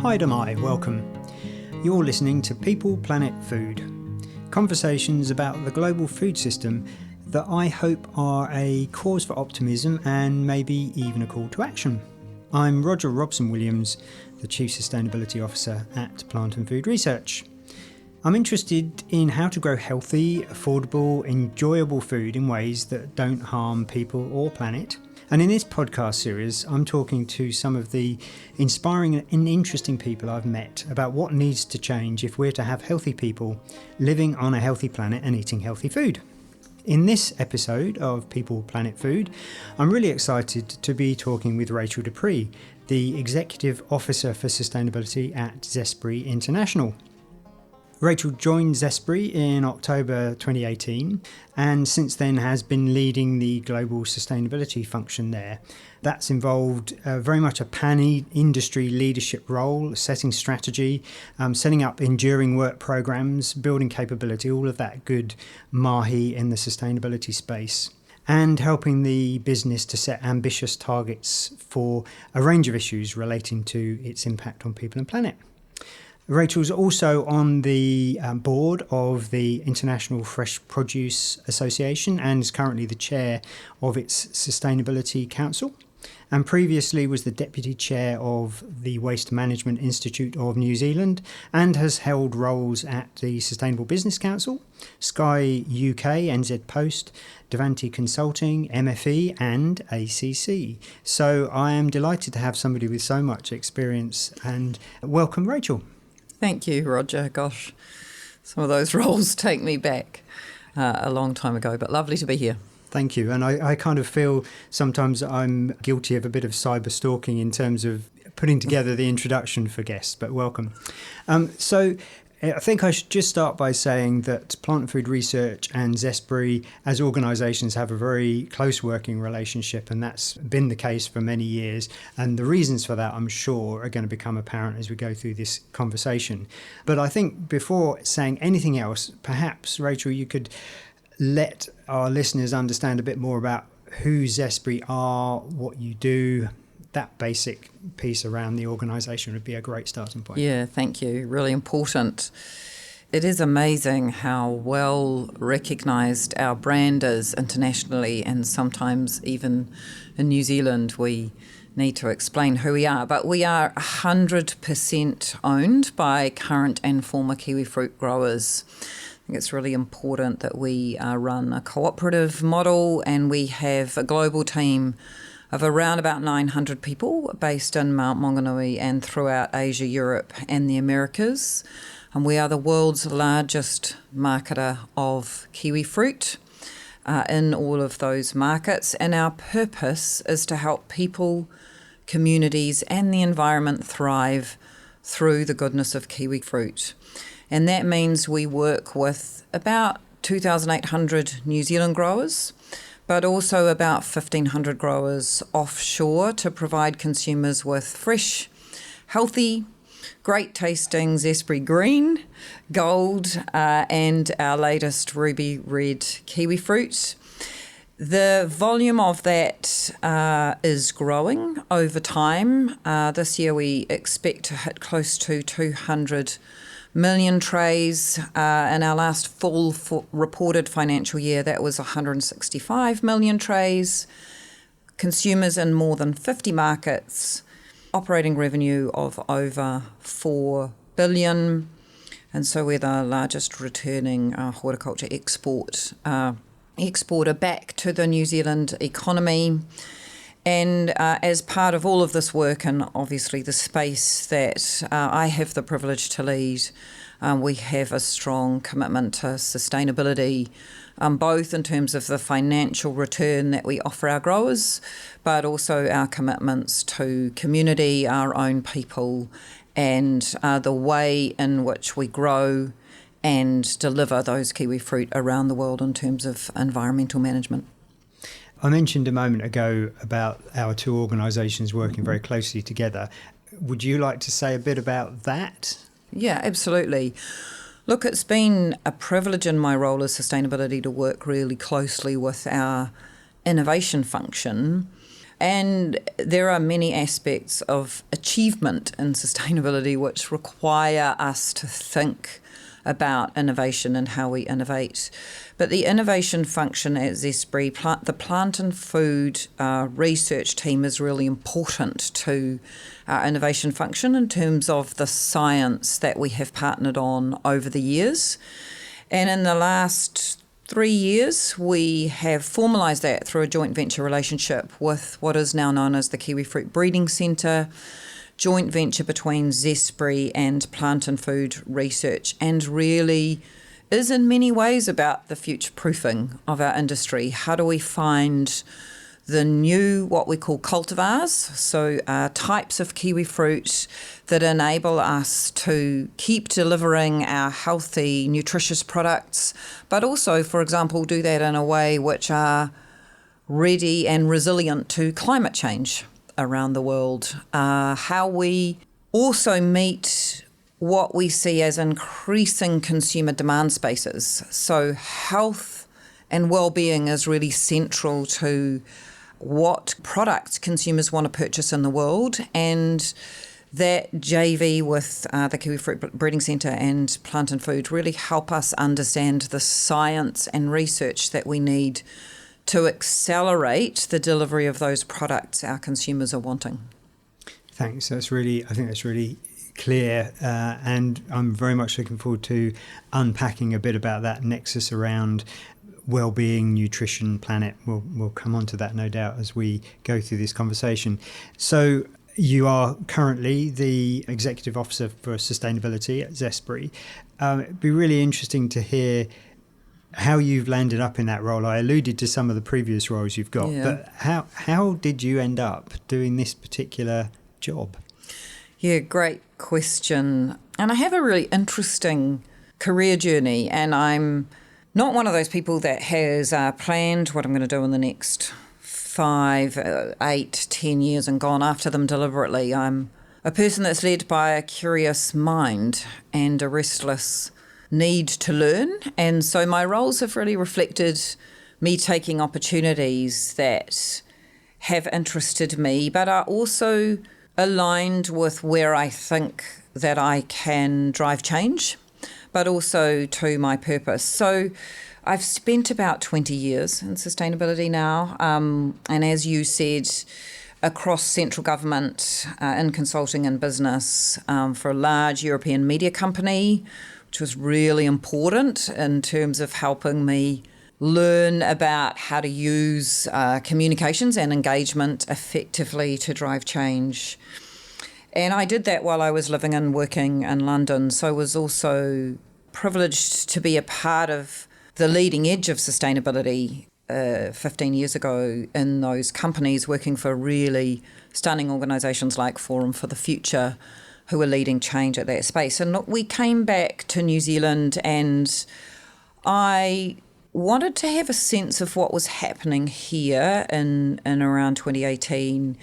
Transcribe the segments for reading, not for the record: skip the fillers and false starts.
Hi, welcome. You're listening to People, Planet, Food. Conversations about the global food system that I hope are a cause for optimism and maybe even a call to action. I'm Roger Robson-Williams, the Chief Sustainability Officer at Plant and Food Research. I'm interested in how to grow healthy, affordable, enjoyable food in ways that don't harm people or planet. And in this podcast series, I'm talking to some of the inspiring and interesting people I've met about what needs to change if we're to have healthy people living on a healthy planet and eating healthy food. In this episode of People, Planet, Food, I'm really excited to be talking with Rachel Depree, the Executive Officer for Sustainability at Zespri International. Rachel joined Zespri in October 2018 and since then has been leading the global sustainability function there. That's involved very much a pan-industry leadership role, setting strategy, setting up enduring work programs, building capability, all of that good mahi in the sustainability space, and helping the business to set ambitious targets for a range of issues relating to its impact on people and planet. Rachel's also on the board of the International Fresh Produce Association and is currently the chair of its Sustainability Council, and previously was the deputy chair of the Waste Management Institute of New Zealand and has held roles at the Sustainable Business Council, Sky UK, NZ Post, Devanti Consulting, MFE and ACC. So I am delighted to have somebody with so much experience, and welcome, Rachel. Thank you, Roger. Gosh, some of those roles take me back a long time ago, but lovely to be here. Thank you. And I kind of feel sometimes I'm guilty of a bit of cyber stalking in terms of putting together the introduction for guests, but welcome. So I think I should just start by saying that Plant and Food Research and Zespri as organisations have a very close working relationship, and that's been the case for many years. And the reasons for that, I'm sure, are going to become apparent as we go through this conversation. But I think before saying anything else, perhaps, Rachel, you could let our listeners understand a bit more about who Zespri are, what you do. That basic piece around the organisation would be a great starting point. Yeah, thank you. Really important. It is amazing how well recognised our brand is internationally, and sometimes even in New Zealand we need to explain who we are. But we are 100% owned by current and former kiwifruit growers. I think it's really important that we run a cooperative model, and we have a global team of around about 900 people based in Mount Maunganui and throughout Asia, Europe and the Americas. And we are the world's largest marketer of kiwifruit in all of those markets. And our purpose is to help people, communities and the environment thrive through the goodness of kiwifruit. And that means we work with about 2,800 New Zealand growers, but also about 1,500 growers offshore to provide consumers with fresh, healthy, great tasting Zespri Green, Gold, and our latest Ruby Red kiwifruit. The volume of that is growing over time. This year we expect to hit close to 200 million trays. In our last full reported financial year, that was 165 million trays. Consumers in more than 50 markets, operating revenue of over 4 billion. And so we're the largest returning horticulture exporter back to the New Zealand economy. And as part of all of this work, and obviously the space that I have the privilege to lead, we have a strong commitment to sustainability, both in terms of the financial return that we offer our growers, but also our commitments to community, our own people, and the way in which we grow and deliver those kiwifruit around the world in terms of environmental management. I mentioned a moment ago about our two organisations working very closely together. Would you like to say a bit about that? Yeah, absolutely. Look, it's been a privilege in my role as sustainability to work really closely with our innovation function. And there are many aspects of achievement in sustainability which require us to think about innovation and how we innovate. But the innovation function at Zespri, the plant and food research team is really important to our innovation function in terms of the science that we have partnered on over the years. And in the last 3 years, we have formalised that through a joint venture relationship with what is now known as the Kiwifruit Breeding Centre, joint venture between Zespri and Plant and Food Research, and really is in many ways about the future proofing of our industry. How do we find the new, what we call cultivars, so types of kiwi fruit that enable us to keep delivering our healthy, nutritious products, but also, for example, do that in a way which are ready and resilient to climate change around the world. How we also meet what we see as increasing consumer demand spaces. So health and well-being is really central to what products consumers want to purchase in the world, and that JV with the Kiwifruit Breeding Centre and Plant and Food really help us understand the science and research that we need to accelerate the delivery of those products our consumers are wanting. Thanks. I think that's really clear, and I'm very much looking forward to unpacking a bit about that nexus around well-being, nutrition, planet. We'll come on to that, no doubt, as we go through this conversation. So you are currently the Executive Officer for Sustainability at Zespri. It'd be really interesting to hear how you've landed up in that role. I alluded to some of the previous roles you've got, but how did you end up doing this particular job? Yeah, great question. And I have a really interesting career journey, and I'm not one of those people that has planned what I'm going to do in the next 5, 8, 10 years and gone after them deliberately. I'm a person that's led by a curious mind and a restless need to learn. And so my roles have really reflected me taking opportunities that have interested me, but are also aligned with where I think that I can drive change, but also to my purpose. So I've spent about 20 years in sustainability now, and as you said, across central government, in consulting and business, for a large European media company, which was really important in terms of helping me learn about how to use communications and engagement effectively to drive change. And I did that while I was living and working in London, so I was also privileged to be a part of the leading edge of sustainability 15 years ago in those companies, working for really stunning organisations like Forum for the Future, who were leading change at that space. And we came back to New Zealand, and I wanted to have a sense of what was happening here in around 2018,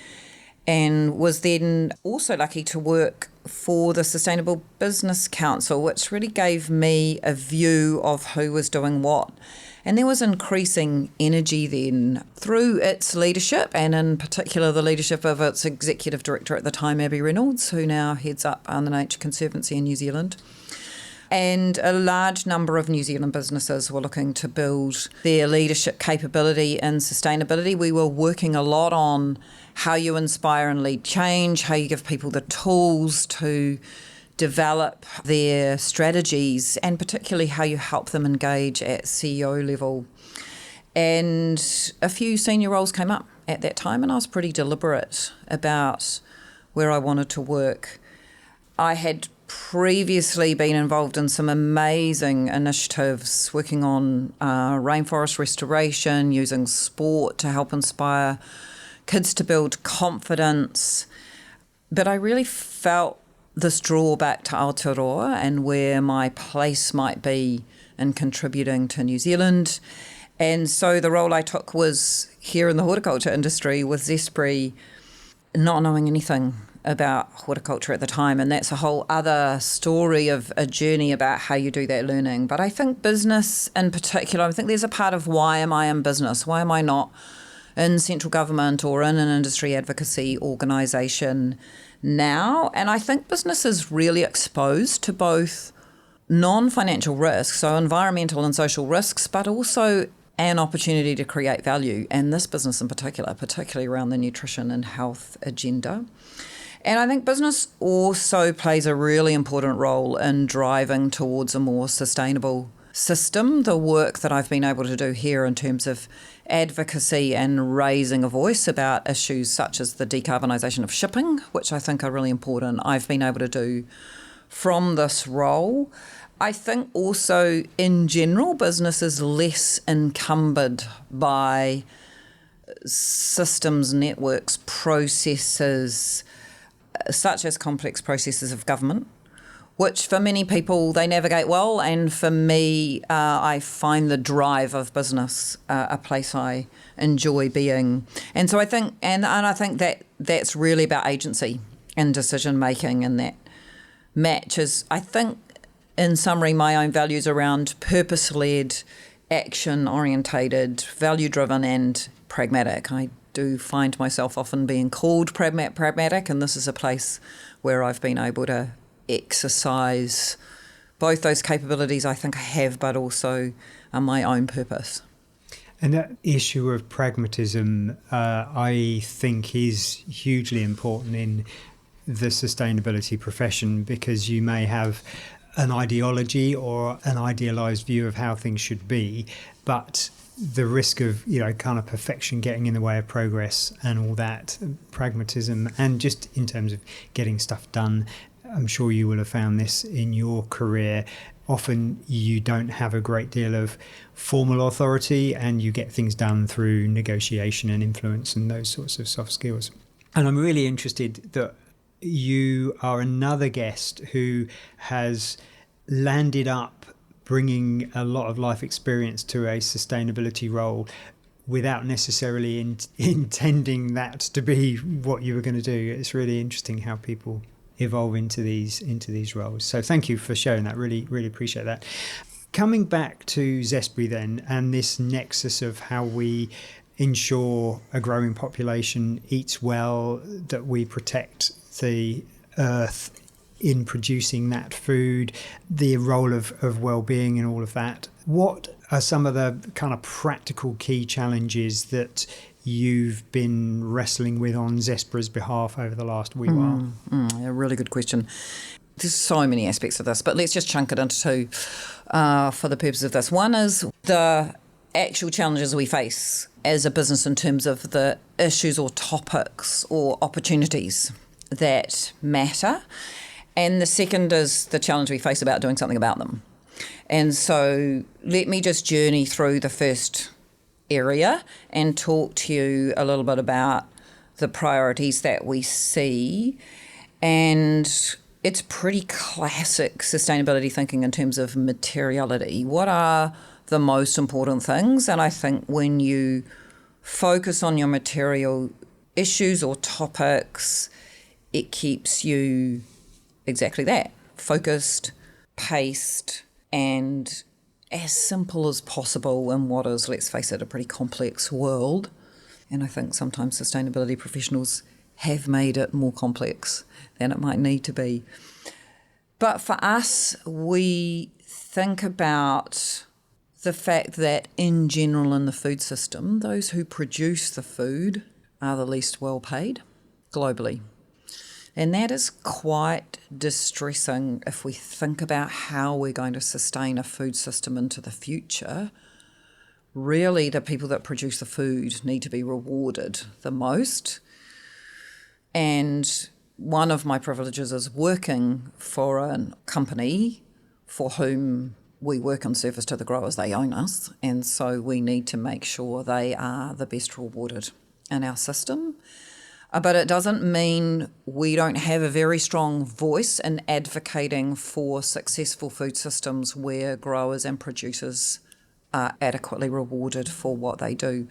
and was then also lucky to work for the Sustainable Business Council, which really gave me a view of who was doing what. And there was increasing energy then through its leadership, and in particular the leadership of its executive director at the time, Abby Reynolds, who now heads up the Nature Conservancy in New Zealand. And a large number of New Zealand businesses were looking to build their leadership capability in sustainability. We were working a lot on how you inspire and lead change, how you give people the tools to develop their strategies, and particularly how you help them engage at CEO level. And a few senior roles came up at that time, and I was pretty deliberate about where I wanted to work. I had previously been involved in some amazing initiatives, working on rainforest restoration, using sport to help inspire kids to build confidence. But I really felt this draw back to Aotearoa and where my place might be in contributing to New Zealand. And so the role I took was here in the horticulture industry with Zespri, not knowing anything about horticulture at the time. And that's a whole other story of a journey about how you do that learning. But I think business in particular, I think there's a part of why am I in business? Why am I not in central government or in an industry advocacy organisation now. And I think business is really exposed to both non-financial risks, so environmental and social risks, but also an opportunity to create value, and this business in particular, particularly around the nutrition and health agenda. And I think business also plays a really important role in driving towards a more sustainable system. The work that I've been able to do here in terms of advocacy and raising a voice about issues such as the decarbonisation of shipping, which I think are really important, I've been able to do from this role. I think also in general, business is less encumbered by systems, networks, processes, such as complex processes of government, which for many people they navigate well. And for me, I find the drive of business a place I enjoy being. And so I think, and I think that that's really about agency and decision making, and that matches, I think, in summary, my own values around purpose-led, action-orientated, value-driven and pragmatic. I do find myself often being called pragmatic, and this is a place where I've been able to exercise both those capabilities I think I have, but also my own purpose. And that issue of pragmatism, I think, is hugely important in the sustainability profession, because you may have an ideology or an idealized view of how things should be, but the risk of, kind of perfection getting in the way of progress and all that, pragmatism, and just in terms of getting stuff done, I'm sure you will have found this in your career. Often you don't have a great deal of formal authority, and you get things done through negotiation and influence and those sorts of soft skills. And I'm really interested that you are another guest who has landed up bringing a lot of life experience to a sustainability role without necessarily intending that to be what you were going to do. It's really interesting how people evolve into these roles. So thank you for sharing that. Really, really appreciate that. Coming back to Zespri then, and this nexus of how we ensure a growing population eats well, that we protect the earth in producing that food, the role of well-being and all of that. What are some of the kind of practical key challenges that you've been wrestling with on Zespri's behalf over the last wee while? A really good question. There's so many aspects of this, but let's just chunk it into two for the purpose of this. One is the actual challenges we face as a business in terms of the issues or topics or opportunities that matter. And the second is the challenge we face about doing something about them. And so let me just journey through the first area and talk to you a little bit about the priorities that we see. And it's pretty classic sustainability thinking in terms of materiality. What are the most important things? And I think when you focus on your material issues or topics, it keeps you exactly that, focused, paced, and as simple as possible in what is, let's face it, a pretty complex world. And I think sometimes sustainability professionals have made it more complex than it might need to be. But for us, we think about the fact that in general in the food system, those who produce the food are the least well paid globally. And that is quite distressing if we think about how we're going to sustain a food system into the future. Really, the people that produce the food need to be rewarded the most. And one of my privileges is working for a company for whom we work on service to the growers. They own us. And so we need to make sure they are the best rewarded in our system. But it doesn't mean we don't have a very strong voice in advocating for successful food systems where growers and producers are adequately rewarded for what they do.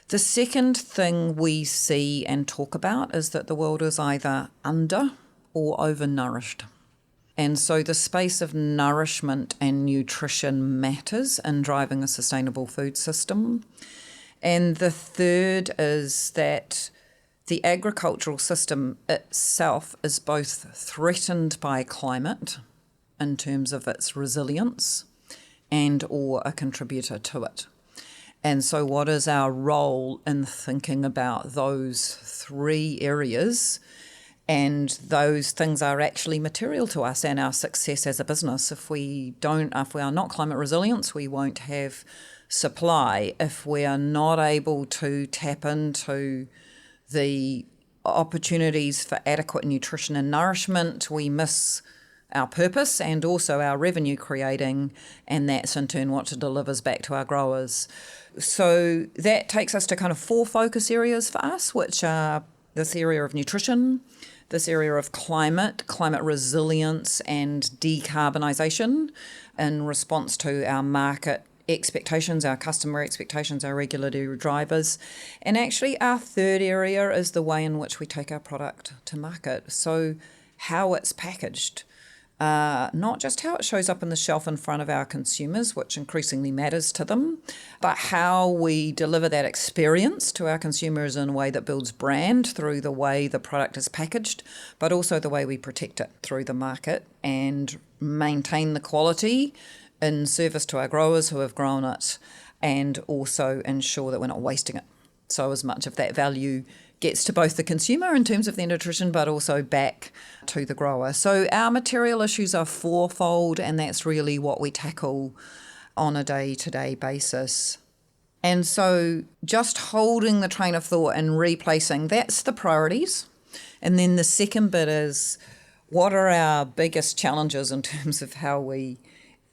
The second thing we see and talk about is that the world is either under or overnourished. And so the space of nourishment and nutrition matters in driving a sustainable food system. And the third is that the agricultural system itself is both threatened by climate in terms of its resilience and or a contributor to it. And so what is our role in thinking about those three areas? And those things are actually material to us and our success as a business. If we are not climate resilient, we won't have supply. If we are not able to tap into the opportunities for adequate nutrition and nourishment, we miss our purpose and also our revenue creating, and that's in turn what it delivers back to our growers. So that takes us to kind of four focus areas for us, which are this area of nutrition, this area of climate resilience and decarbonisation in response to our market expectations, our customer expectations, our regulatory drivers. And actually our third area is the way in which we take our product to market. So how it's packaged, not just how it shows up on the shelf in front of our consumers, which increasingly matters to them, but how we deliver that experience to our consumers in a way that builds brand through the way the product is packaged, but also the way we protect it through the market and maintain the quality in service to our growers who have grown it, and also ensure that we're not wasting it. So as much of that value gets to both the consumer in terms of their nutrition, but also back to the grower. So our material issues are fourfold, and that's really what we tackle on a day-to-day basis. And so just holding the train of thought and replacing, that's the priorities. And then the second bit is, what are our biggest challenges in terms of how we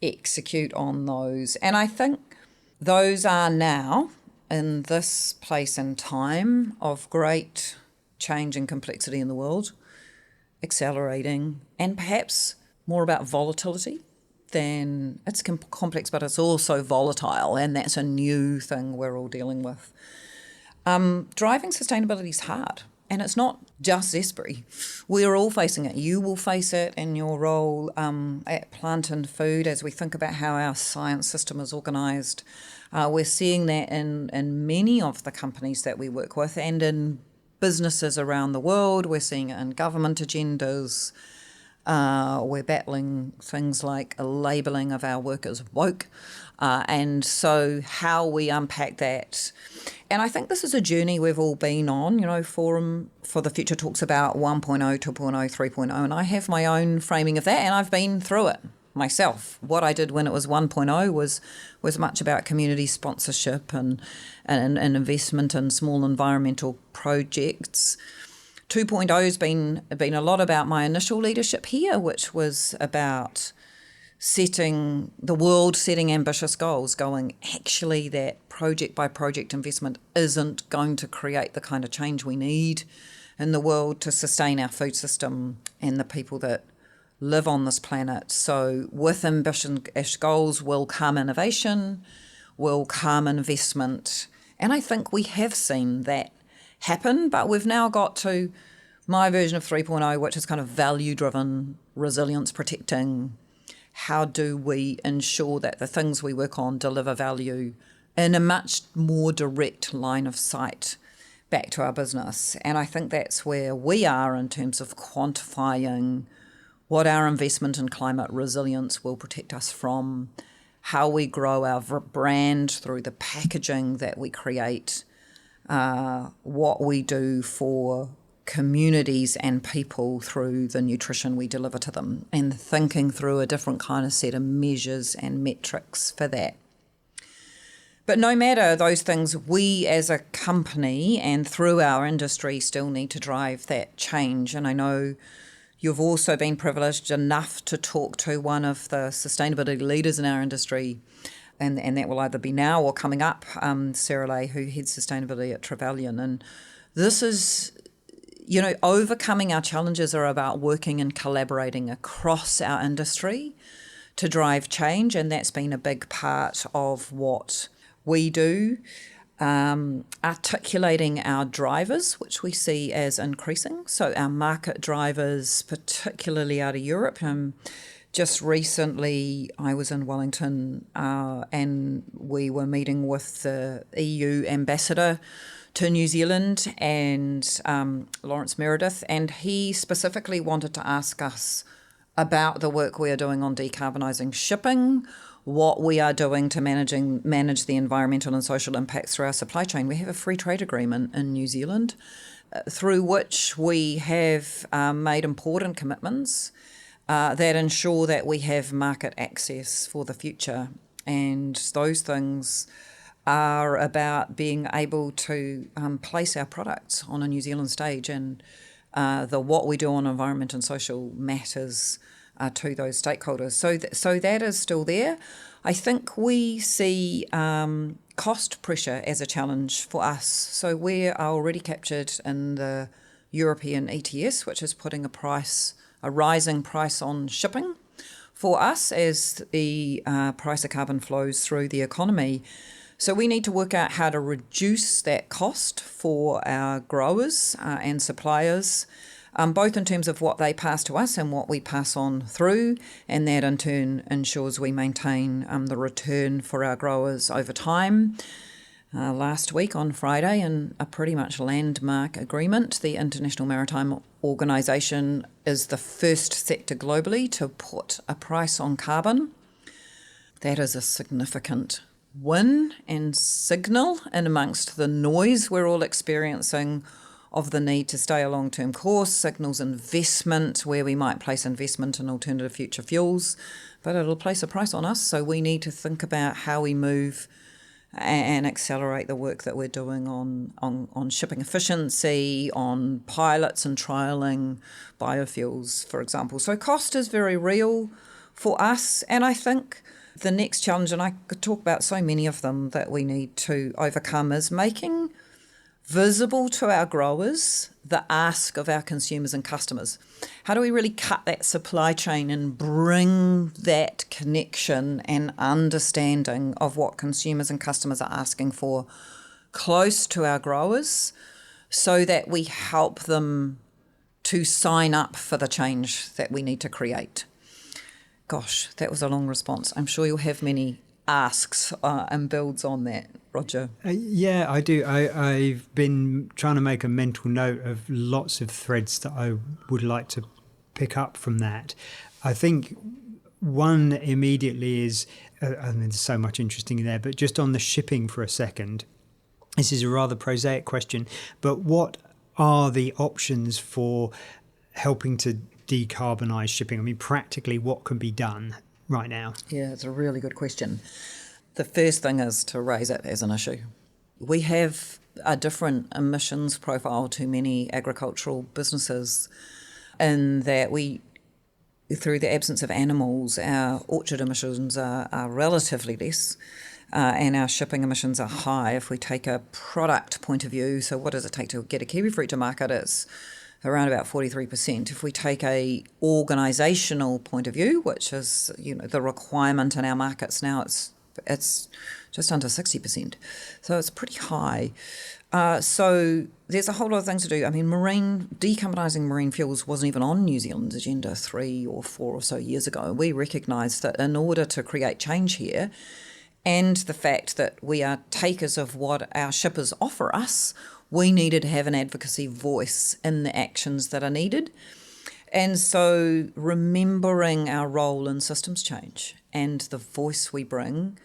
execute on those? And I think those are now, in this place and time of great change and complexity in the world, accelerating, and perhaps more about volatility than it's complex, but it's also volatile, and that's a new thing we're all dealing with. Driving sustainability is hard, and it's not just Zespri. We're all facing it. You will face it in your role at Plant and Food as we think about how our science system is organised. We're seeing that in many of the companies that we work with and in businesses around the world. We're seeing it in government agendas. We're battling things like a labelling of our workers woke. And so how we unpack that. And I think this is a journey we've all been on. You know, Forum for the Future talks about 1.0, 2.0, 3.0, and I have my own framing of that, and I've been through it myself. What I did when it was 1.0 was much about community sponsorship and investment in small environmental projects. 2.0 has been a lot about my initial leadership here, which was about setting ambitious goals, going, actually that project by project investment isn't going to create the kind of change we need in the world to sustain our food system and the people that live on this planet. So with ambitious goals will come innovation, will come investment. And I think we have seen that happen, but we've now got to my version of 3.0, which is kind of value-driven, resilience protecting. How do we ensure that the things we work on deliver value in a much more direct line of sight back to our business? And I think that's where we are in terms of quantifying what our investment in climate resilience will protect us from, how we grow our brand through the packaging that we create, what we do for communities and people through the nutrition we deliver to them, and thinking through a different kind of set of measures and metrics for that. But no matter those things, we as a company and through our industry still need to drive that change. And I know you've also been privileged enough to talk to one of the sustainability leaders in our industry, and that will either be now or coming up, Sarah Leigh, who heads sustainability at Trevelyan. And this is, you know, overcoming our challenges are about working and collaborating across our industry to drive change, and that's been a big part of what we do. Articulating our drivers, which we see as increasing. So our market drivers, particularly out of Europe, Just recently, I was in Wellington and we were meeting with the EU ambassador to New Zealand and Lawrence Meredith, and he specifically wanted to ask us about the work we are doing on decarbonising shipping, what we are doing to manage the environmental and social impacts through our supply chain. We have a free trade agreement in New Zealand through which we have made important commitments that ensure that we have market access for the future. And those things are about being able to place our products on a New Zealand stage, and what we do on environment and social matters to those stakeholders. So that is still there. I think we see cost pressure as a challenge for us. So we are already captured in the European ETS, which is putting a rising price on shipping for us as the price of carbon flows through the economy. So we need to work out how to reduce that cost for our growers and suppliers, both in terms of what they pass to us and what we pass on through, and that in turn ensures we maintain the return for our growers over time. Last week on Friday, in a pretty much landmark agreement, the International Maritime Organisation is the first sector globally to put a price on carbon. That is a significant win and signal in amongst the noise we're all experiencing of the need to stay a long-term course, signals investment where we might place investment in alternative future fuels, but it'll place a price on us, so we need to think about how we move and accelerate the work that we're doing on shipping efficiency, on pilots and trialling biofuels, for example. So cost is very real for us, and I think the next challenge, and I could talk about so many of them that we need to overcome, is making visible to our growers the ask of our consumers and customers. How do we really cut that supply chain and bring that connection and understanding of what consumers and customers are asking for close to our growers so that we help them to sign up for the change that we need to create? Gosh, that was a long response. I'm sure you'll have many asks and builds on that, Roger. Yeah, I do. I've been trying to make a mental note of lots of threads that I would like to pick up from that. I think one immediately is, there's so much interesting in there, but just on the shipping for a second, this is a rather prosaic question, but what are the options for helping to decarbonise shipping? I mean, practically what can be done right now? Yeah, it's a really good question. The first thing is to raise it as an issue. We have a different emissions profile to many agricultural businesses in that we, through the absence of animals, our orchard emissions are relatively less and our shipping emissions are high. If we take a product point of view, so what does it take to get a kiwifruit to market? It's around about 43%. If we take a organisational point of view, which is the requirement in our markets now, it's just under 60%. So it's pretty high. So there's a whole lot of things to do. I mean, decarbonising marine fuels wasn't even on New Zealand's agenda 3 or 4 or so years ago. We recognised that in order to create change here, and the fact that we are takers of what our shippers offer us, we needed to have an advocacy voice in the actions that are needed. And so remembering our role in systems change and the voice we bring,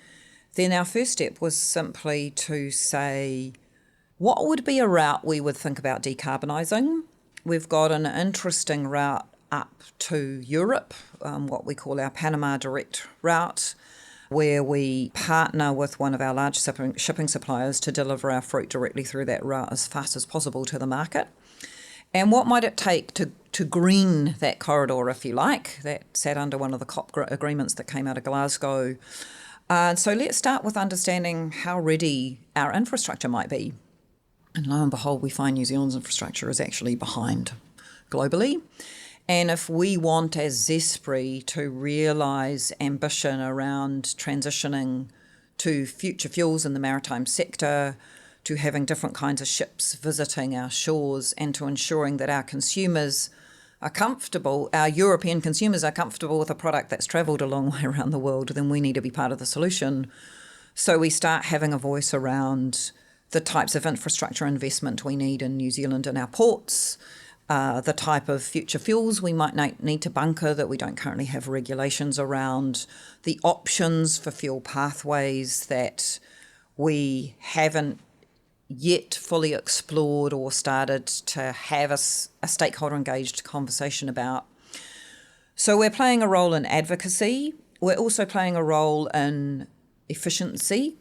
then our first step was simply to say, what would be a route we would think about decarbonising? We've got an interesting route up to Europe, what we call our Panama Direct route, where we partner with one of our large shipping suppliers to deliver our fruit directly through that route as fast as possible to the market. And what might it take to green that corridor, if you like? That sat under one of the COP agreements that came out of Glasgow. So let's start with understanding how ready our infrastructure might be. And lo and behold, we find New Zealand's infrastructure is actually behind globally. And if we want, as Zespri, to realise ambition around transitioning to future fuels in the maritime sector, to having different kinds of ships visiting our shores, and to ensuring that our consumers are comfortable, our European consumers are comfortable with a product that's travelled a long way around the world, then we need to be part of the solution. So we start having a voice around the types of infrastructure investment we need in New Zealand in our ports, the type of future fuels we might need to bunker that we don't currently have regulations around, the options for fuel pathways that we haven't yet fully explored or started to have a stakeholder engaged conversation about. So we're playing a role in advocacy. We're also playing a role in efficiency.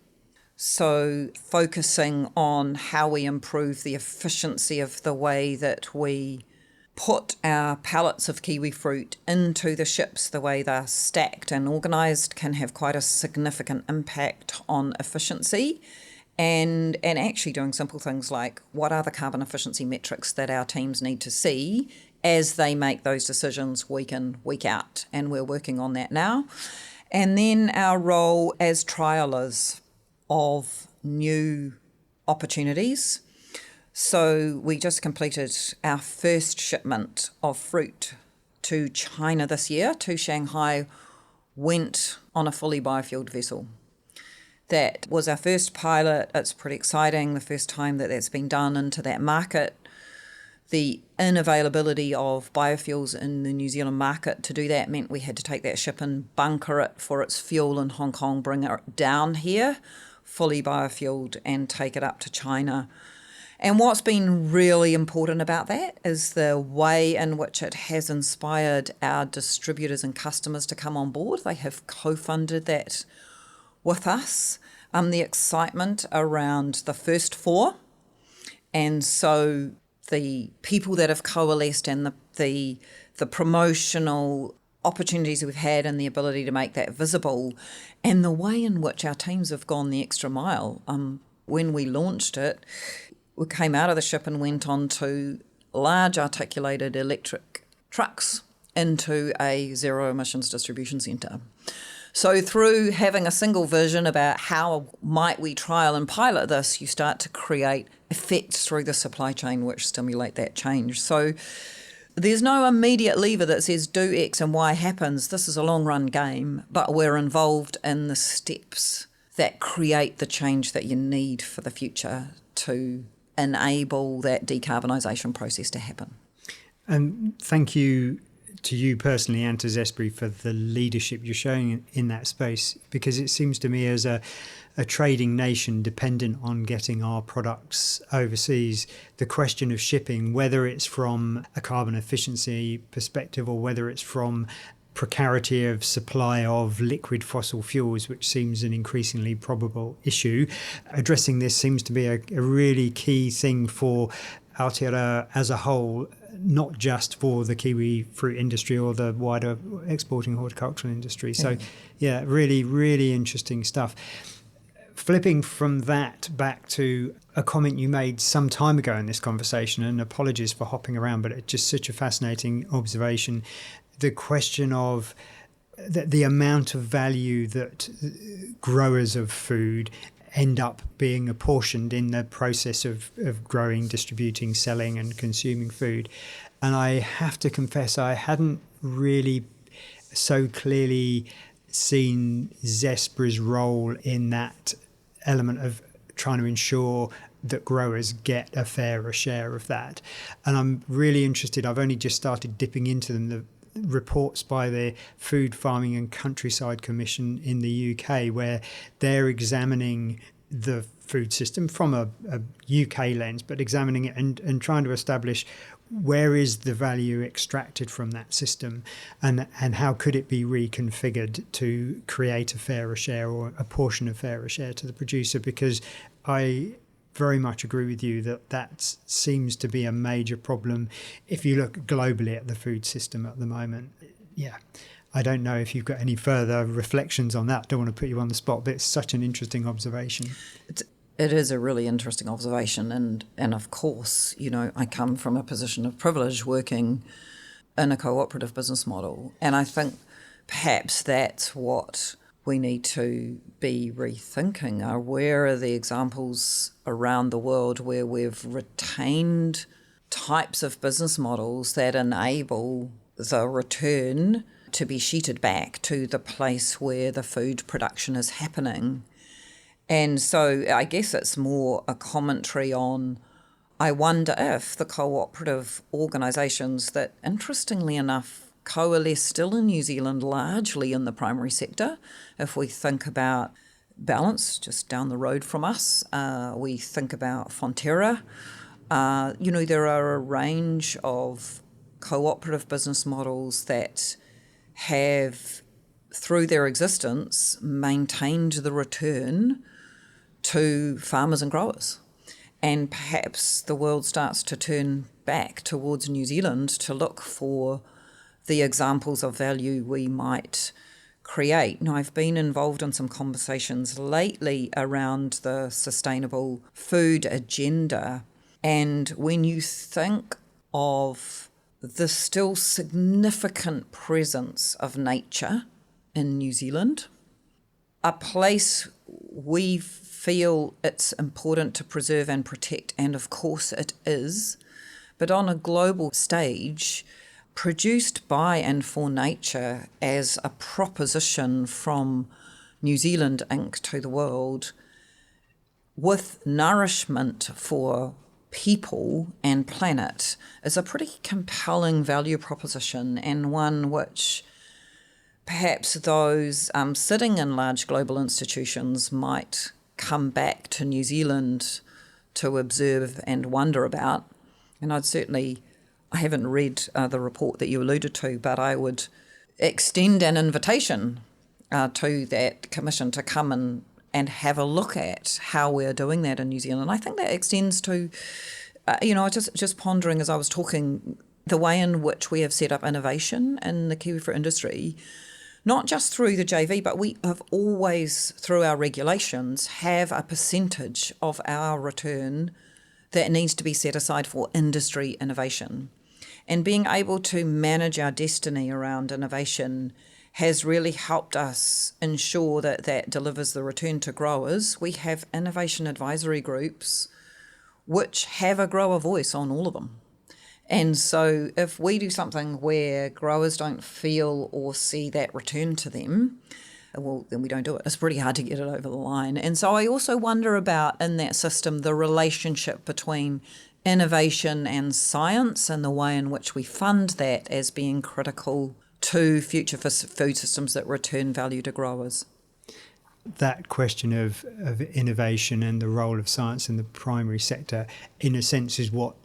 So focusing on how we improve the efficiency of the way that we put our pallets of kiwi fruit into the ships, the way they're stacked and organised can have quite a significant impact on efficiency. And actually doing simple things like what are the carbon efficiency metrics that our teams need to see as they make those decisions week in, week out. And we're working on that now. And then our role as trialers of new opportunities. So we just completed our first shipment of fruit to China this year, to Shanghai, went on a fully biofueled vessel. That was our first pilot. It's pretty exciting, the first time that that's been done into that market. The unavailability of biofuels in the New Zealand market to do that meant we had to take that ship and bunker it for its fuel in Hong Kong, bring it down here, fully biofueled, and take it up to China. And what's been really important about that is the way in which it has inspired our distributors and customers to come on board. They have co-funded that with us, the excitement around the first 4. And so the people that have coalesced and the promotional opportunities we've had and the ability to make that visible, and the way in which our teams have gone the extra mile. When we launched it, we came out of the ship and went on to large articulated electric trucks into a zero emissions distribution centre. So through having a single vision about how might we trial and pilot this, you start to create effects through the supply chain which stimulate that change. So there's no immediate lever that says do X and Y happens. This is a long run game, but we're involved in the steps that create the change that you need for the future to enable that decarbonisation process to happen. And thank you to you personally and to Zespri for the leadership you're showing in that space, because it seems to me as a trading nation dependent on getting our products overseas, the question of shipping, whether it's from a carbon efficiency perspective or whether it's from precarity of supply of liquid fossil fuels, which seems an increasingly probable issue, addressing this seems to be a really key thing for Aotearoa as a whole, not just for the kiwi fruit industry or the wider exporting horticultural industry. So, yeah, really, really interesting stuff. Flipping from that back to a comment you made some time ago in this conversation, and apologies for hopping around, but it's just such a fascinating observation. The question of the amount of value that growers of food end up being apportioned in the process of growing, distributing, selling and consuming food. And I have to confess, I hadn't really so clearly seen Zespri's role in that element of trying to ensure that growers get a fairer share of that. And I'm really interested, I've only just started dipping into them, the reports by the Food Farming and Countryside Commission in the UK, where they're examining the food system from a UK lens, but examining it and trying to establish where is the value extracted from that system, and how could it be reconfigured to create a fairer share or a portion of fairer share to the producer. Because I very much agree with you that seems to be a major problem if you look globally at the food system at the moment. Yeah, I don't know if you've got any further reflections on that. Don't want to put you on the spot, but it's such an interesting observation. It is a really interesting observation, and of course, you know, I come from a position of privilege working in a cooperative business model, and I think perhaps that's what we need to be rethinking. Where are the examples around the world where we've retained types of business models that enable the return to be sheeted back to the place where the food production is happening. And so I guess it's more a commentary on, I wonder if the cooperative organisations that, interestingly enough, coalesce still in New Zealand largely in the primary sector, if we think about Balance just down the road from us, we think about Fonterra, there are a range of cooperative business models that have, through their existence, maintained the return to farmers and growers. And perhaps the world starts to turn back towards New Zealand to look for the examples of value we might create. Now, I've been involved in some conversations lately around the sustainable food agenda. And when you think of the still significant presence of nature in New Zealand, a place we feel it's important to preserve and protect, and of course it is, but on a global stage, produced by and for nature as a proposition from New Zealand Inc. to the world, with nourishment for people and planet, is a pretty compelling value proposition, and one which perhaps those sitting in large global institutions might come back to New Zealand to observe and wonder about. And I haven't read the report that you alluded to, but I would extend an invitation to that commission to come and have a look at how we're doing that in New Zealand. I think that extends to, just pondering as I was talking, the way in which we have set up innovation in the kiwifruit industry, not just through the JV, but we have always, through our regulations, have a percentage of our return that needs to be set aside for industry innovation. And being able to manage our destiny around innovation has really helped us ensure that that delivers the return to growers. We have innovation advisory groups which have a grower voice on all of them. And so if we do something where growers don't feel or see that return to them, well, then we don't do it. It's pretty hard to get it over the line. And so I also wonder about, in that system, the relationship between innovation and science and the way in which we fund that as being critical to future food systems that return value to growers. That question of innovation and the role of science in the primary sector, in a sense, is what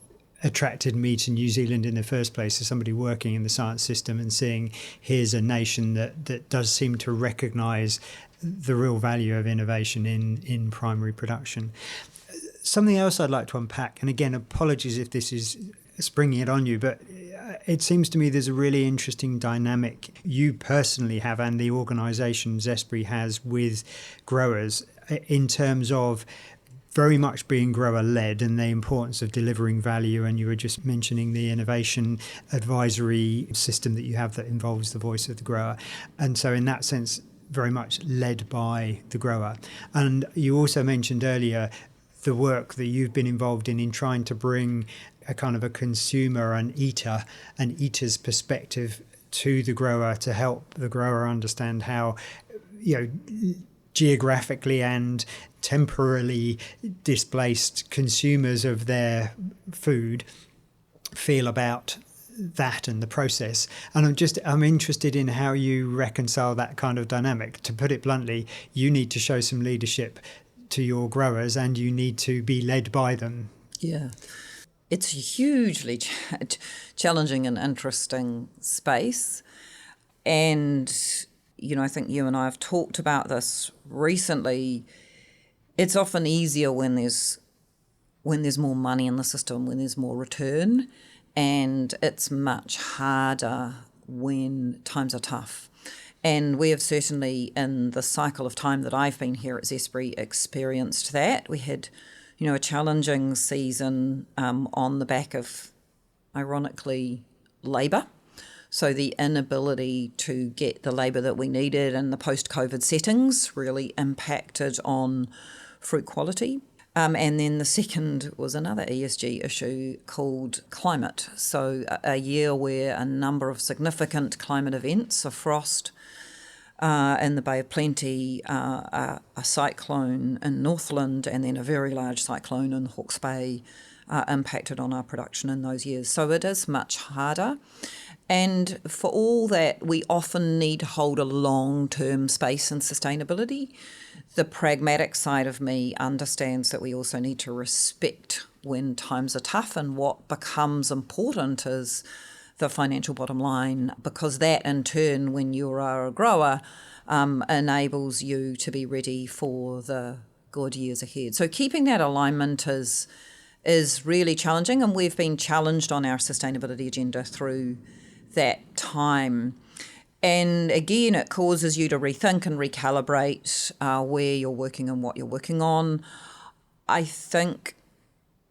attracted me to New Zealand in the first place, as somebody working in the science system and seeing here's a nation that does seem to recognise the real value of innovation in primary production. Something else I'd like to unpack, and again, apologies if this is springing it on you, but it seems to me there's a really interesting dynamic you personally have and the organisation Zespri has with growers in terms of very much being grower-led and the importance of delivering value. And you were just mentioning the innovation advisory system that you have that involves the voice of the grower. And so in that sense, very much led by the grower. And you also mentioned earlier the work that you've been involved in trying to bring a kind of a consumer and eater's perspective to the grower to help the grower understand how, geographically and temporarily displaced consumers of their food feel about that and the process. And I'm interested in how you reconcile that kind of dynamic. To put it bluntly, you need to show some leadership to your growers and you need to be led by them. Yeah. It's a hugely challenging and interesting space. And I think you and I have talked about this recently. It's often easier when there's more money in the system, when there's more return, and it's much harder when times are tough. And we have certainly, in the cycle of time that I've been here at Zespri, experienced that. We had, a challenging season on the back of, ironically, labour. So the inability to get the labour that we needed in the post-COVID settings really impacted on fruit quality. And then the second was another ESG issue called climate. So a year where a number of significant climate events, a frost in the Bay of Plenty, a cyclone in Northland, and then a very large cyclone in Hawke's Bay impacted on our production in those years. So it is much harder. And for all that, we often need to hold a long-term space in sustainability. The pragmatic side of me understands that we also need to respect when times are tough, and what becomes important is the financial bottom line, because that in turn, when you are a grower, enables you to be ready for the good years ahead. So keeping that alignment is really challenging, and we've been challenged on our sustainability agenda through that time. And again, it causes you to rethink and recalibrate where you're working and what you're working on. I think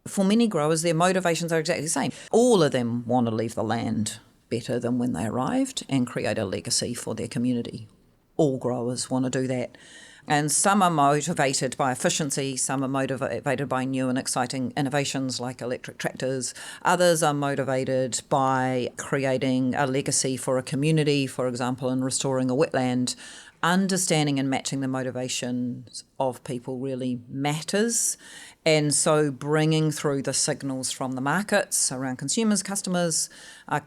for many growers, their motivations are exactly the same. All of them want to leave the land better than when they arrived and create a legacy for their community. All growers want to do that. And some are motivated by efficiency, some are motivated by new and exciting innovations like electric tractors. Others are motivated by creating a legacy for a community, for example, in restoring a wetland. Understanding and matching the motivations of people really matters. And so bringing through the signals from the markets around consumers, customers,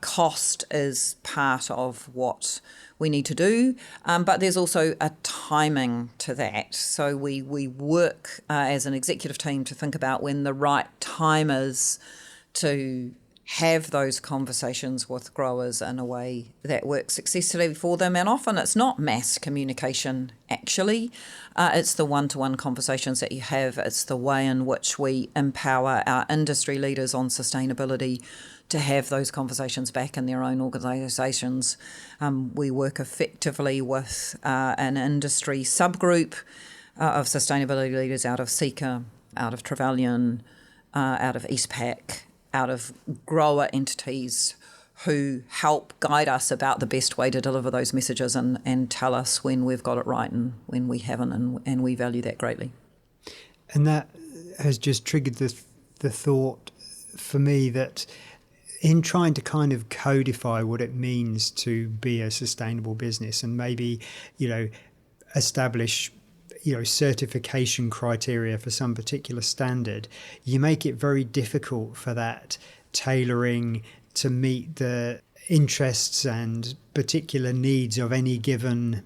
cost is part of what we need to do. But there's also a timing to that. So we work as an executive team to think about when the right time is to have those conversations with growers in a way that works successfully for them. And often it's not mass communication, actually. It's the one-to-one conversations that you have. It's the way in which we empower our industry leaders on sustainability to have those conversations back in their own organisations. We work effectively with an industry subgroup of sustainability leaders out of Seeka, out of Trevelyan, out of EastPac, out of grower entities who help guide us about the best way to deliver those messages and tell us when we've got it right and when we haven't, and we value that greatly. And that has just triggered the thought for me that in trying to kind of codify what it means to be a sustainable business and maybe, establish certification criteria for some particular standard, you make it very difficult for that tailoring to meet the interests and particular needs of any given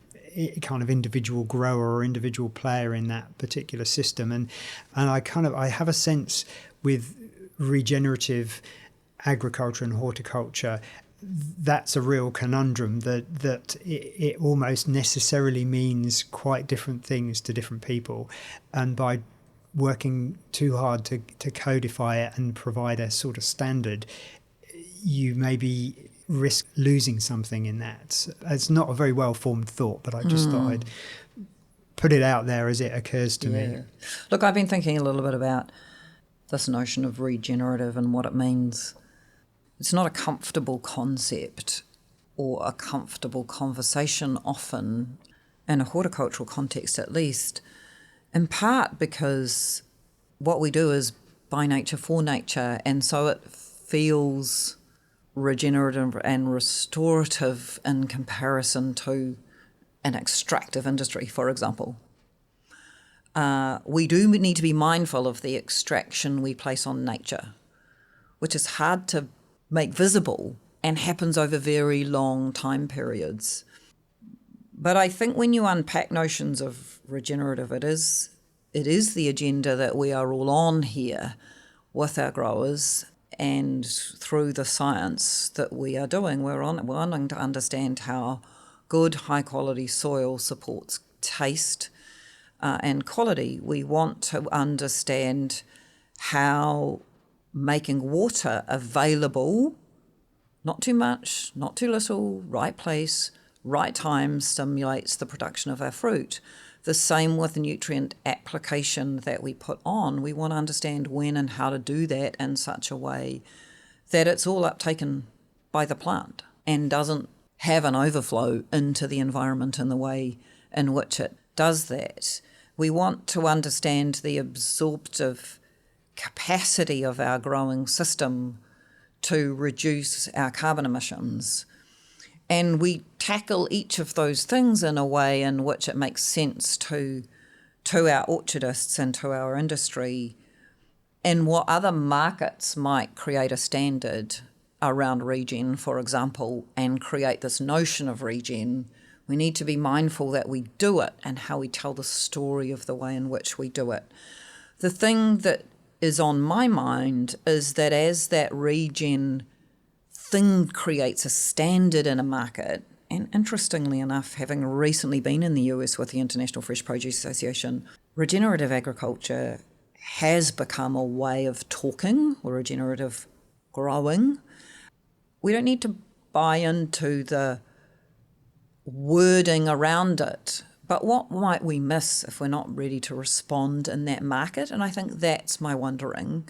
kind of individual grower or individual player in that particular system. And I have a sense with regenerative agriculture and horticulture, that's a real conundrum that it almost necessarily means quite different things to different people. And by working too hard to codify it and provide a sort of standard, you maybe risk losing something in that. It's not a very well-formed thought, but I just thought I'd put it out there as it occurs to me. Look, I've been thinking a little bit about this notion of regenerative and what it means. It's not a comfortable concept or a comfortable conversation often, in a horticultural context at least, in part because what we do is by nature for nature, and so it feels regenerative and restorative in comparison to an extractive industry, for example. We do need to be mindful of the extraction we place on nature, which is hard to make visible and happens over very long time periods. But I think when you unpack notions of regenerative, it is the agenda that we are all on here with our growers, and through the science that we are doing, we're wanting to understand how good, high-quality soil supports taste and quality. We want to understand how making water available, not too much, not too little, right place, right time, stimulates the production of our fruit. The same with nutrient application that we put on. We want to understand when and how to do that in such a way that it's all uptaken by the plant and doesn't have an overflow into the environment in the way in which it does that. We want to understand the absorptive capacity of our growing system to reduce our carbon emissions. And we tackle each of those things in a way in which it makes sense to our orchardists and to our industry, and what other markets might create a standard around regen, for example, and create this notion of regen. We need to be mindful that we do it and how we tell the story of the way in which we do it. The thing that is on my mind is that as that regen thing creates a standard in a market, and interestingly enough, having recently been in the US with the International Fresh Produce Association, regenerative agriculture has become a way of talking, or regenerative growing. We don't need to buy into the wording around it, but what might we miss if we're not ready to respond in that market? And I think that's my wondering,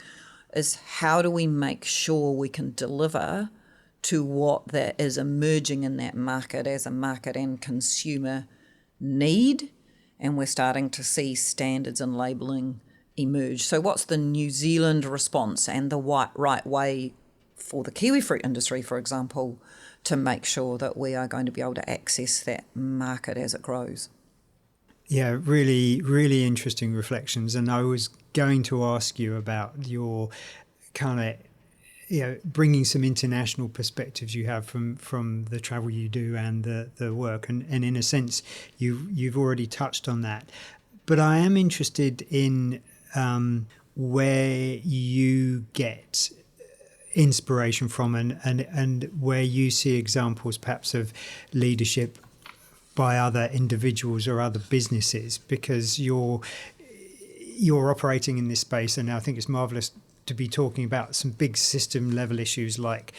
is how do we make sure we can deliver to what that is emerging in that market as a market and consumer need, and we're starting to see standards and labelling emerge. So what's the New Zealand response and the right way for the kiwifruit industry, for example, to make sure that we are going to be able to access that market as it grows? Yeah, really, really interesting reflections. And I was going to ask you about your kind of, bringing some international perspectives you have from the travel you do and the work. And in a sense, you've already touched on that. But I am interested in where you get inspiration from and where you see examples perhaps of leadership by other individuals or other businesses, because you're operating in this space, and I think it's marvellous to be talking about some big system level issues like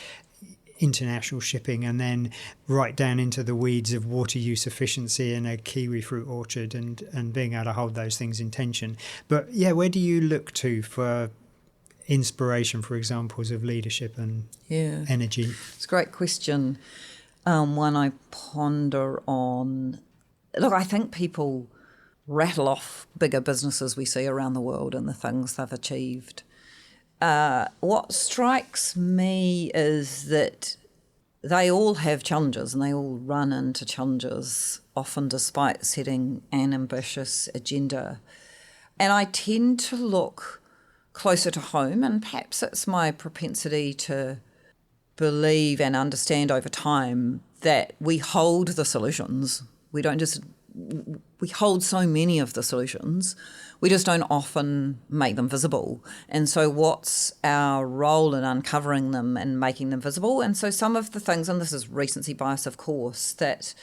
international shipping, and then right down into the weeds of water use efficiency in a kiwi fruit orchard, and being able to hold those things in tension. But yeah, where do you look to for inspiration, for examples of leadership and energy? It's a great question. One I ponder on. Look, I think people rattle off bigger businesses we see around the world and the things they've achieved. What strikes me is that they all have challenges, and they all run into challenges, often despite setting an ambitious agenda. And I tend to look closer to home, and perhaps it's my propensity to believe and understand over time that we hold the solutions. We hold so many of the solutions, we just don't often make them visible. And so what's our role in uncovering them and making them visible? And so some of the things, and this is recency bias, of course, that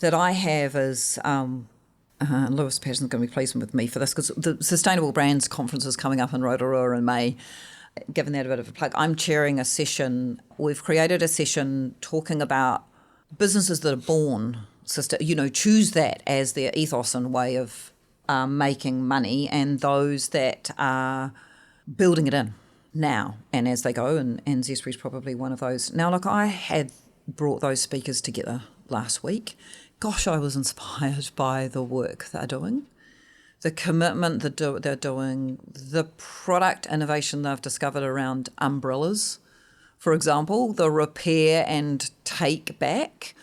I have is, Lewis Patterson's going to be pleased with me for this, because the Sustainable Brands Conference is coming up in Rotorua in May. Given that a bit of a plug, I'm chairing a session. We've created a session talking about businesses that are born, choose that as their ethos and way of making money, and those that are building it in now and as they go, and Zespri is probably one of those. Now, look, I had brought those speakers together last week. Gosh, I was inspired by the work they're doing, the commitment that they're doing, the product innovation they've discovered around umbrellas, for example, the repair and take back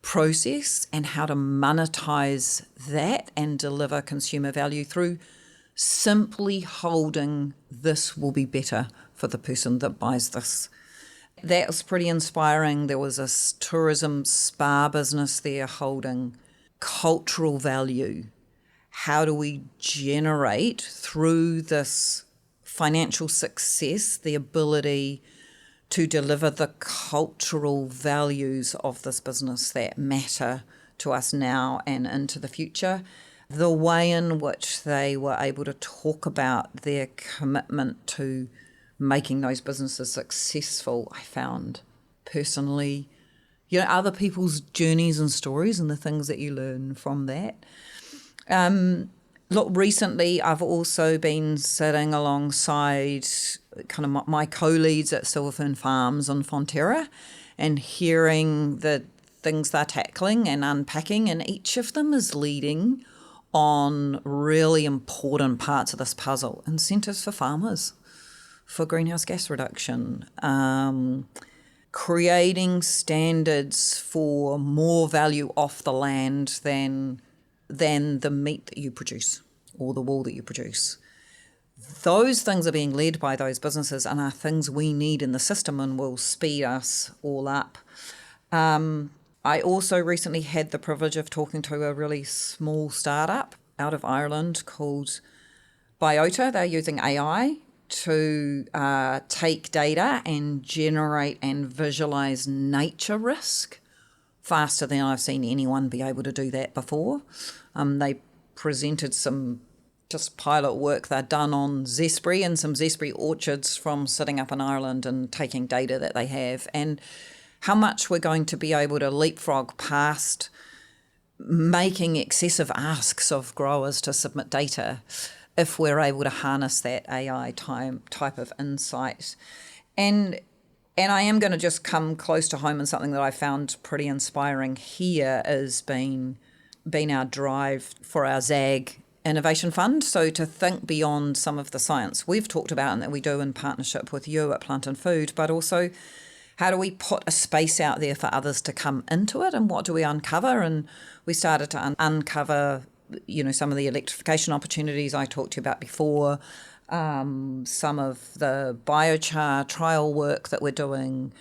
process, and how to monetize that and deliver consumer value through simply holding this will be better for the person that buys this. That was pretty inspiring. There was a tourism spa business there holding cultural value. How do we generate through this financial success the ability to deliver the cultural values of this business that matter to us now and into the future? The way in which they were able to talk about their commitment to making those businesses successful, I found personally, other people's journeys and stories and the things that you learn from that. Look, recently I've also been sitting alongside kind of my co-leads at SLFM Farms on Fonterra and hearing the things they're tackling and unpacking, and each of them is leading on really important parts of this puzzle. Incentives for farmers, for greenhouse gas reduction, creating standards for more value off the land than the meat that you produce or the wool that you produce. Those things are being led by those businesses and are things we need in the system and will speed us all up. I also recently had the privilege of talking to a really small startup out of Ireland called Biota. They're using AI to take data and generate and visualize nature risk faster than I've seen anyone be able to do that before. They presented some just pilot work they'd done on Zespri and some Zespri orchards from sitting up in Ireland and taking data that they have, and how much we're going to be able to leapfrog past making excessive asks of growers to submit data if we're able to harness that AI type of insight. And I am going to just come close to home, and something that I found pretty inspiring here has been our drive for our ZAG Innovation Fund. So to think beyond some of the science we've talked about and that we do in partnership with you at Plant and Food, but also how do we put a space out there for others to come into it, and what do we uncover? And we started to uncover, some of the electrification opportunities I talked to you about before, some of the biochar trial work that we're doing,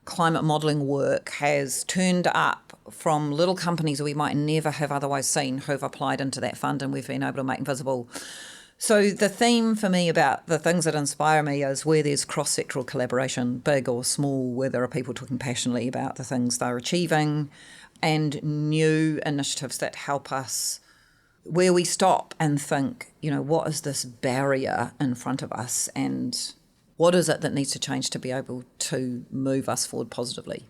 climate modelling work has turned up from little companies that we might never have otherwise seen who've applied into that fund, and we've been able to make visible. So the theme for me about the things that inspire me is where there's cross-sectoral collaboration, big or small, where there are people talking passionately about the things they're achieving, and new initiatives that help us, where we stop and think, what is this barrier in front of us, and what is it that needs to change to be able to move us forward positively?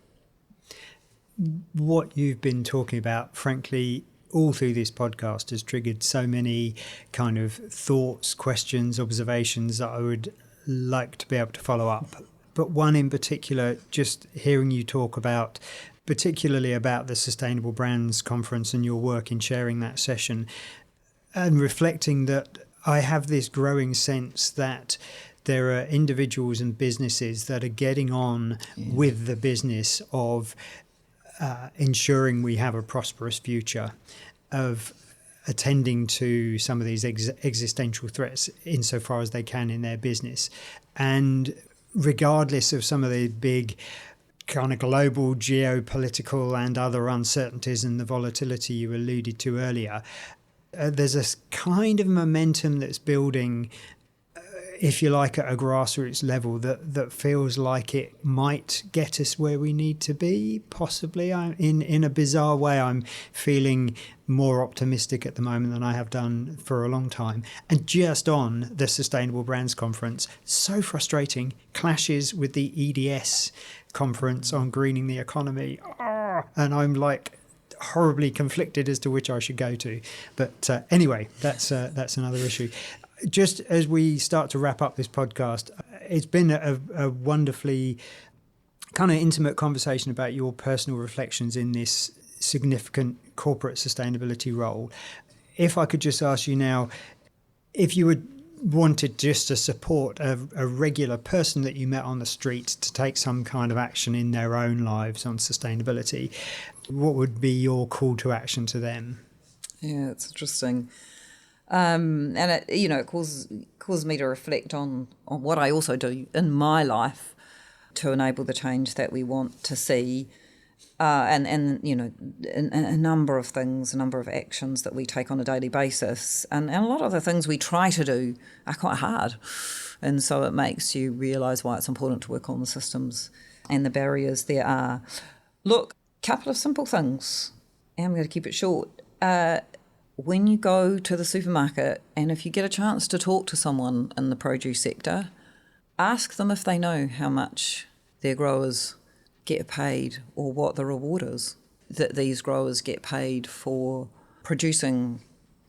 What you've been talking about, frankly, all through this podcast has triggered so many kind of thoughts, questions, observations that I would like to be able to follow up. But one in particular, just hearing you talk about, particularly about the Sustainable Brands Conference and your work in sharing that session, and reflecting that I have this growing sense that there are individuals and businesses that are getting on with the business of ensuring we have a prosperous future, of attending to some of these existential threats insofar as they can in their business. And regardless of some of the big kind of global geopolitical and other uncertainties and the volatility you alluded to earlier, there's a kind of momentum that's building, if you like, at a grassroots level that feels like it might get us where we need to be, possibly. In a bizarre way, I'm feeling more optimistic at the moment than I have done for a long time. And just on the Sustainable Brands Conference, so frustrating, clashes with the EDS conference on greening the economy. And I'm like horribly conflicted as to which I should go to. But anyway, that's another issue. Just as we start to wrap up this podcast, it's been a wonderfully kind of intimate conversation about your personal reflections in this significant corporate sustainability role. If I could just ask you now, if you wanted just to support a regular person that you met on the street to take some kind of action in their own lives on sustainability, what would be your call to action to them? Yeah, it's interesting. And it caused me to reflect on what I also do in my life to enable the change that we want to see, and a number of things, a number of actions that we take on a daily basis, and a lot of the things we try to do are quite hard, and so it makes you realise why it's important to work on the systems and the barriers there are. Look, a couple of simple things, and I'm going to keep it short. When you go to the supermarket and if you get a chance to talk to someone in the produce sector, ask them if they know how much their growers get paid or what the reward is that these growers get paid for producing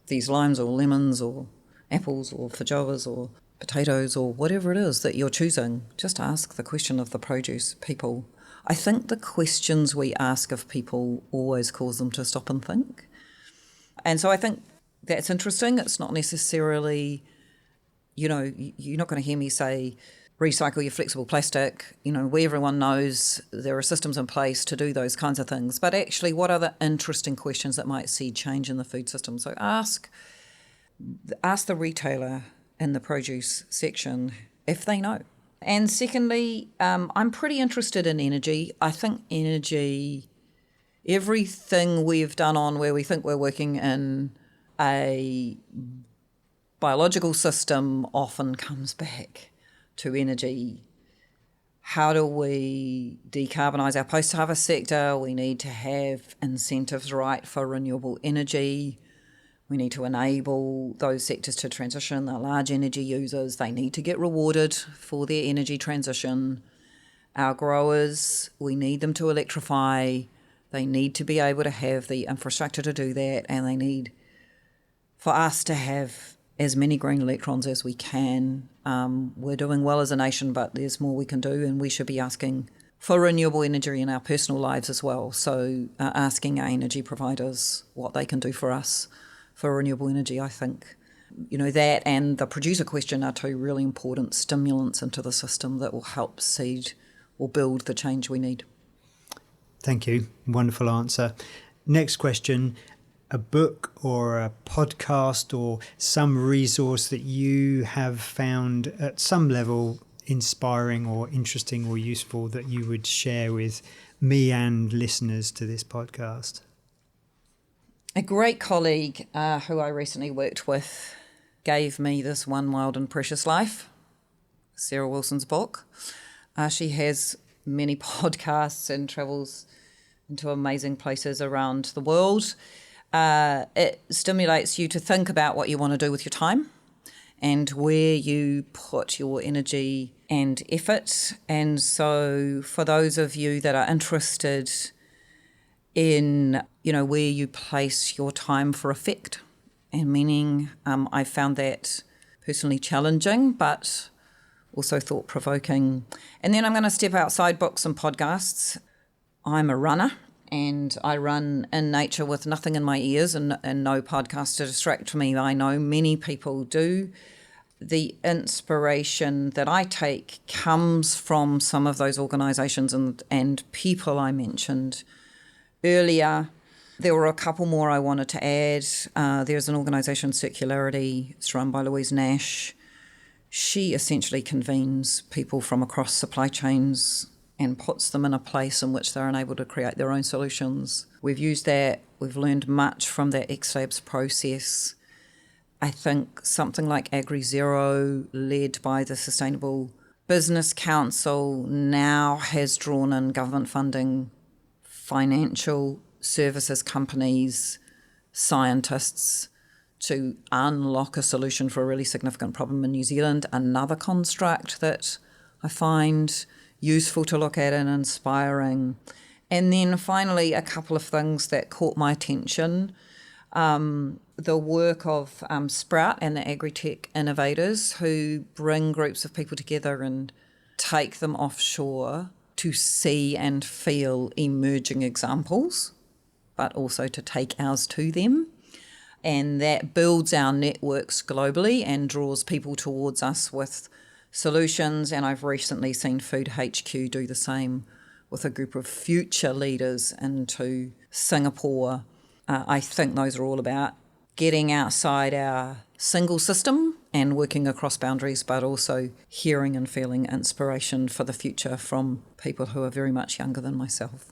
these limes or lemons or apples or feijoas or potatoes or whatever it is that you're choosing. Just ask the question of the produce people. I think the questions we ask of people always cause them to stop and think. And so I think that's interesting. It's not necessarily, you're not going to hear me say, recycle your flexible plastic. Everyone knows there are systems in place to do those kinds of things. But actually, what are the interesting questions that might see change in the food system? So ask the retailer in the produce section if they know. And secondly, I'm pretty interested in energy. I think energy, everything we've done on where we think we're working in a biological system often comes back to energy. How do we decarbonise our post-harvest sector? We need to have incentives right for renewable energy. We need to enable those sectors to transition. They're large energy users. They need to get rewarded for their energy transition. Our growers, we need them to electrify. They need to be able to have the infrastructure to do that, and they need for us to have as many green electrons as we can. We're doing well as a nation, but there's more we can do, and we should be asking for renewable energy in our personal lives as well. So asking our energy providers what they can do for us for renewable energy, I think, that and the producer question are two really important stimulants into the system that will help seed or build the change we need. Thank you. Wonderful answer. Next question. A book or a podcast or some resource that you have found at some level inspiring or interesting or useful that you would share with me and listeners to this podcast? A great colleague who I recently worked with gave me this One Wild and Precious Life, Sarah Wilson's book. She has many podcasts and travels into amazing places around the world. It stimulates you to think about what you want to do with your time and where you put your energy and effort. And so for those of you that are interested in, where you place your time for effect and meaning, I found that personally challenging, but also thought-provoking. And then I'm going to step outside books and podcasts. I'm a runner, and I run in nature with nothing in my ears and no podcast to distract me. I know many people do. The inspiration that I take comes from some of those organisations and people I mentioned earlier. There were a couple more I wanted to add. There's an organisation, Circularity. It's run by Louise Nash. She essentially convenes people from across supply chains and puts them in a place in which they're unable to create their own solutions. We've used that. We've learned much from that XLabs process. I think something like AgriZero, led by the Sustainable Business Council, now has drawn in government funding, financial services companies, scientists, to unlock a solution for a really significant problem in New Zealand. Another construct that I find useful to look at and inspiring. And then finally, a couple of things that caught my attention. The work of Sprout and the agri-tech innovators who bring groups of people together and take them offshore to see and feel emerging examples, but also to take ours to them. And that builds our networks globally and draws people towards us with solutions. And I've recently seen Food HQ do the same with a group of future leaders into Singapore. I think those are all about getting outside our single system and working across boundaries, but also hearing and feeling inspiration for the future from people who are very much younger than myself.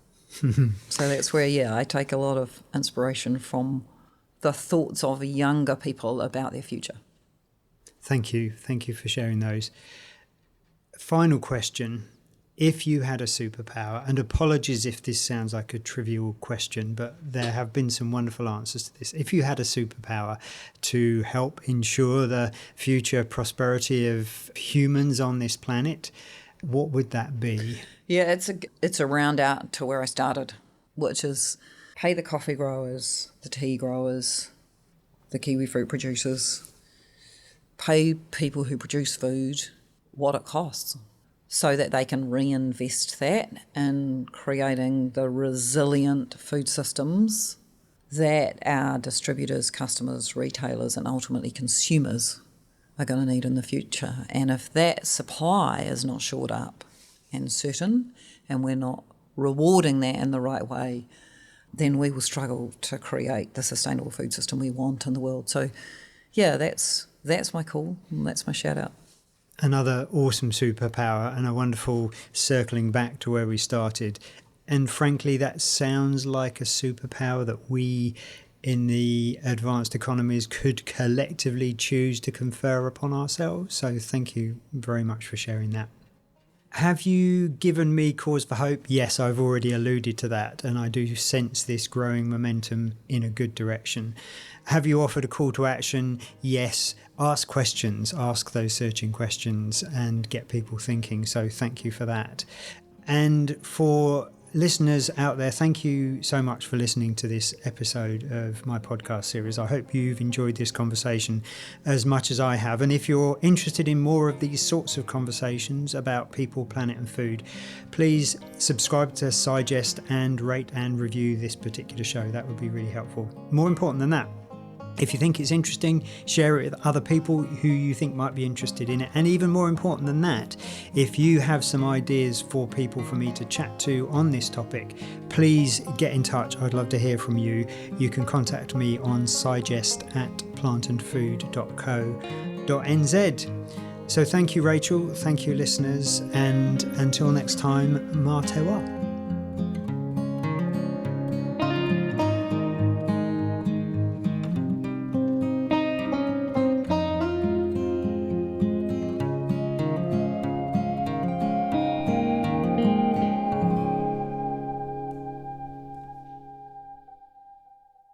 So that's where, I take a lot of inspiration from the thoughts of younger people about their future. Thank you. Thank you for sharing those. Final question. If you had a superpower, and apologies if this sounds like a trivial question, but there have been some wonderful answers to this. If you had a superpower to help ensure the future prosperity of humans on this planet, what would that be? Yeah, it's a round out to where I started, which is pay the coffee growers, the tea growers, the kiwifruit producers, pay people who produce food what it costs, so that they can reinvest that in creating the resilient food systems that our distributors, customers, retailers, and ultimately consumers are going to need in the future. And if that supply is not shored up and certain, and we're not rewarding that in the right way, then we will struggle to create the sustainable food system we want in the world. So, yeah, that's my call, and that's my shout out. Another awesome superpower and a wonderful circling back to where we started. And frankly, that sounds like a superpower that we in the advanced economies could collectively choose to confer upon ourselves. So thank you very much for sharing that. Have you given me cause for hope? Yes, I've already alluded to that, and I do sense this growing momentum in a good direction. Have you offered a call to action? Yes. Ask questions, ask those searching questions and get people thinking. So thank you for that. And for listeners out there, thank you so much for listening to this episode of my podcast series. I hope you've enjoyed this conversation as much as I have. And if you're interested in more of these sorts of conversations about people, planet and food, please subscribe to Sigest and rate and review this particular show. That would be really helpful. More important than that, if you think it's interesting, share it with other people who you think might be interested in it. And even more important than that, if you have some ideas for people for me to chat to on this topic, please get in touch. I'd love to hear from you. You can contact me on sigest@plantandfood.co.nz. So thank you, Rachel. Thank you, listeners. And until next time, mā te wā.